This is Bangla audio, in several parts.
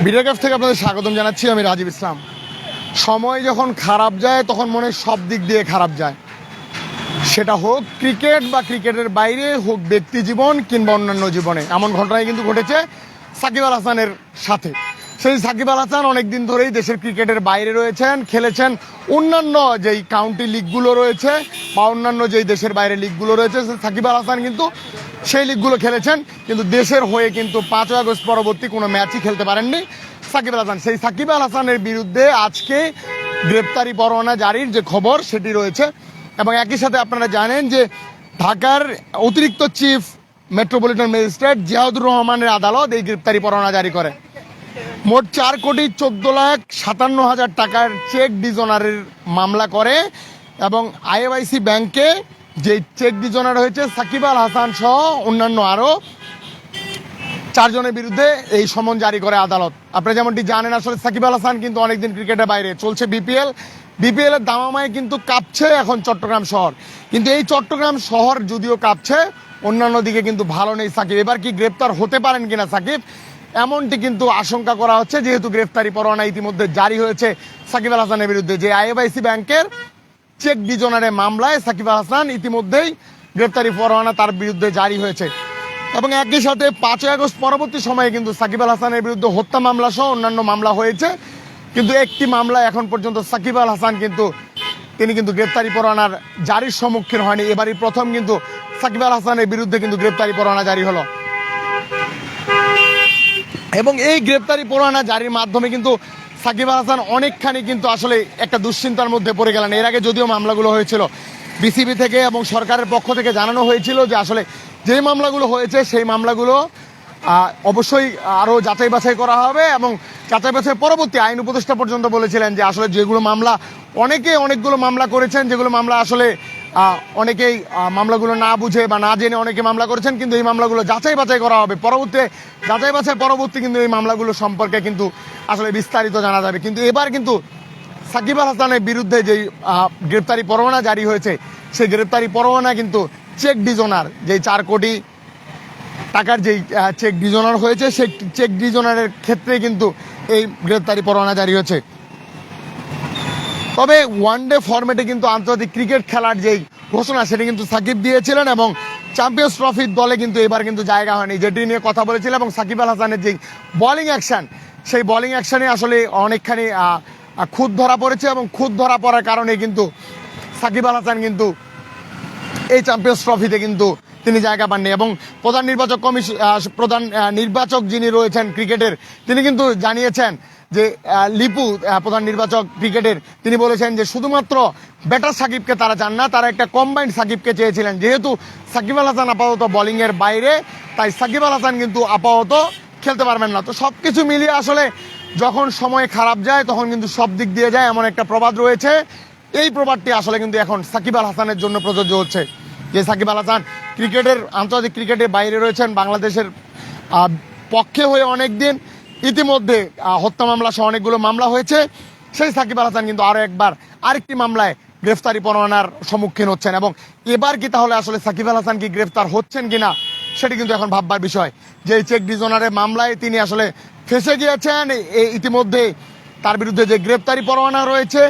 ভিডিও ক্যাফ থেকে আপনাদের স্বাগতম জানাচ্ছি। আমি রাজীব ইসলাম। সময় যখন খারাপ যায় তখন মনে সব দিক দিয়ে খারাপ যায়, সেটা হোক ক্রিকেট বা ক্রিকেটের বাইরে হোক ব্যক্তি জীবন কিংবা অন্যান্য জীবনে। এমন ঘটনাই কিন্তু ঘটেছে সাকিব আল হাসানের সাথে। সেই সাকিব আল হাসান অনেকদিন ধরেই দেশের ক্রিকেটের বাইরে রয়েছেন, খেলেছেন অন্যান্য যেই কাউন্টি লিগগুলো রয়েছে বা অন্যান্য যেই দেশের বাইরে লিগগুলো রয়েছে, সাকিব আল হাসান কিন্তু সেই লিগগুলো খেলেছেন, কিন্তু দেশের হয়ে কিন্তু 5ই আগস্ট পরবর্তী কোনো ম্যাচই খেলতে পারেননি সাকিব আল হাসান। সেই সাকিব আল হাসানের বিরুদ্ধে আজকে গ্রেপ্তারি পরোয়ানা জারির যে খবর সেটি রয়েছে, এবং একই সাথে আপনারা জানেন যে ঢাকার অতিরিক্ত চিফ মেট্রোপলিটন ম্যাজিস্ট্রেট জিয়াউদুর রহমানের আদালত এই গ্রেপ্তারি পরোয়ানা জারি করে। মোট 4,14,57,000 টাকার চেক ডিজনারের মামলা করে, এবং আইএফআইসি ব্যাংকে যে চেক ডিজনার হয়েছে সাকিব আল হাসান সহ অন্যান্য আরও 4 জনের বিরুদ্ধে এই সমন জারি করে আদালত। আপনারা যেমনটি জানেন, আসলে সাকিব আল হাসান কিন্তু অনেকদিন ক্রিকেটের বাইরে, চলছে বিপিএল এর দামামায় কিন্তু কাঁপছে এখন চট্টগ্রাম শহর। কিন্তু এই চট্টগ্রাম শহর যদিও কাঁপছে, অন্যান্য দিকে কিন্তু ভালো নেই সাকিব। এবার কি গ্রেপ্তার হতে পারেন কিনা সাকিব, এমনটি কিন্তু আশঙ্কা করা হচ্ছে, যেহেতু গ্রেফতারি পরোয়ানা ইতিমধ্যে জারি হয়েছে সাকিব আল হাসানের বিরুদ্ধে। যে আইএফআইসি ব্যাংকের চেক ডিজনারের মামলায় সাকিব আল হাসান ইতিমধ্যেই গ্রেফতারি পরোয়ানা তার বিরুদ্ধে জারি হয়েছে, এবং একই সাথে 5ই আগস্ট পরবর্তী সময়ে কিন্তু সাকিব আল হাসানের বিরুদ্ধে হত্যা মামলা সহ অন্যান্য মামলা হয়েছে, কিন্তু একটি মামলা এখন পর্যন্ত সাকিব আল হাসান তিনি কিন্তু গ্রেপ্তারি পরোয়ানার জারির সম্মুখীন হয়নি। এবারই প্রথম কিন্তু সাকিব আল হাসানের বিরুদ্ধে কিন্তু গ্রেপ্তারি পরোয়ানা জারি হলো, এবং এই গ্রেপ্তারি পরোয়ানা জারির মাধ্যমে কিন্তু সাকিব আল হাসান অনেকখানি কিন্তু আসলে একটা দুশ্চিন্তার মধ্যে পড়ে গেলেন। এর আগে যদিও মামলাগুলো হয়েছিল বিসিবি থেকে এবং সরকারের পক্ষ থেকে জানানো হয়েছিল যে আসলে যে মামলাগুলো হয়েছে সেই মামলাগুলো অবশ্যই আরও যাচাই বাছাই করা হবে, এবং যাচাই বাছাই পরবর্তী আইন উপদেষ্টা পর্যন্ত বলেছিলেন যে আসলে যেগুলো মামলা অনেকগুলো মামলা করেছেন, যেগুলো মামলা আসলে অনেকেই মামলাগুলো না বুঝে বা না জেনে অনেকে মামলা করেছেন, কিন্তু এই মামলাগুলো যাচাই বাছাই করা হবে। যাচাই বাছাই পরবর্তী কিন্তু এই মামলাগুলো সম্পর্কে কিন্তু আসলে বিস্তারিত জানা যাবে। কিন্তু এবার কিন্তু সাকিব আল হাসানের বিরুদ্ধে যেই গ্রেপ্তারি পরোয়ানা জারি হয়েছে, সেই গ্রেপ্তারি পরোয়ানা কিন্তু চেক ডিজনার যেই 4 কোটি টাকার যেই চেক ডিজনার হয়েছে, সেই চেক ডিজনারের ক্ষেত্রে কিন্তু এই গ্রেপ্তারি পরোয়ানা জারি হয়েছে। তবে ওয়ানডে ফরম্যাটে কিন্তু আন্তর্জাতিক ক্রিকেট খেলার যেই ঘোষণা সেটি কিন্তু সাকিব দিয়েছিলেন, এবং চ্যাম্পিয়ন্স ট্রফির দলে কিন্তু এবার কিন্তু জায়গা হয়নি, যেটি নিয়ে কথা বলেছিলেন। এবং সাকিব আল হাসানের যে বোলিং অ্যাকশন, সেই বোলিং অ্যাকশনে আসলে অনেকখানি খুঁত ধরা পড়েছে, এবং খুঁত ধরা পড়ার কারণে কিন্তু সাকিব আল হাসান কিন্তু এই চ্যাম্পিয়ন্স ট্রফিতে কিন্তু তিনি জায়গা পাননি। এবং প্রধান নির্বাচক যিনি রয়েছেন ক্রিকেটের, তিনি কিন্তু জানিয়েছেন যে লিপু প্রধান নির্বাচক ক্রিকেটের, তিনি বলেছেন যে শুধুমাত্র ব্যাটার সাকিবকে তারা চান না, তারা একটা কম্বাইন্ড সাকিবকে চেয়েছিলেন। যেহেতু সাকিব আল হাসান আপাতত বোলিংয়ের বাইরে, তাই সাকিব আল হাসান কিন্তু আপাতত খেলতে পারবেন না। তো সব কিছু মিলিয়ে আসলে যখন সময় খারাপ যায় তখন কিন্তু সব দিক দিয়ে যায়, এমন একটা প্রবাদ রয়েছে। এই প্রবাদটি আসলে কিন্তু এখন সাকিব আল হাসানের জন্য প্রযোজ্য হচ্ছে, যে সাকিব আল হাসান আন্তর্জাতিক ক্রিকেটের বাইরে রয়েছেন, বাংলাদেশের পক্ষে হয়ে অনেক দিন, ইতিমধ্যে হত্যা মামলা সহ অনেকগুলো মামলা হয়েছে। সেই সাকিব আল হাসান কিন্তু আরেকটি মামলায় গ্রেফতারি পরোয়ানার সম্মুখীন হচ্ছেন, এবং এবার কি তাহলে আসলে সাকিব আল হাসান কি গ্রেফতার হচ্ছেন কিনা সেটি কিন্তু এখন ভাববার বিষয়। যে চেক ডিজনারের মামলায় তিনি আসলে ফেঁসে গিয়েছেন, ইতিমধ্যে তার বিরুদ্ধে যে গ্রেফতারি পরোয়ানা রয়েছে,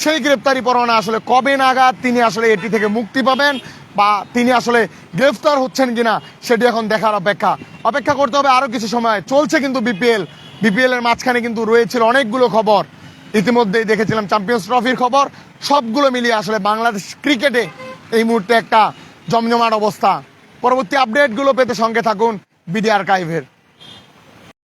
সেই গ্রেফতারি পরোয়ানা আসলে কবে নাগাদ তিনি আসলে এটি থেকে মুক্তি পাবেন বা তিনি আসলে গ্রেফতার হচ্ছেন কিনা সেটি এখন দেখার অপেক্ষা করতে হবে আরও কিছু সময়। চলছে কিন্তু বিপিএল এর মাঝখানে কিন্তু রয়েছিল অনেকগুলো খবর, ইতিমধ্যেই দেখেছিলাম চ্যাম্পিয়ন্স ট্রফির খবর। সবগুলো মিলিয়ে আসলে বাংলাদেশ ক্রিকেটে এই মুহূর্তে একটা জমজমাট অবস্থা। পরবর্তী আপডেটগুলো পেতে সঙ্গে থাকুন বিডি আর্কাইভের।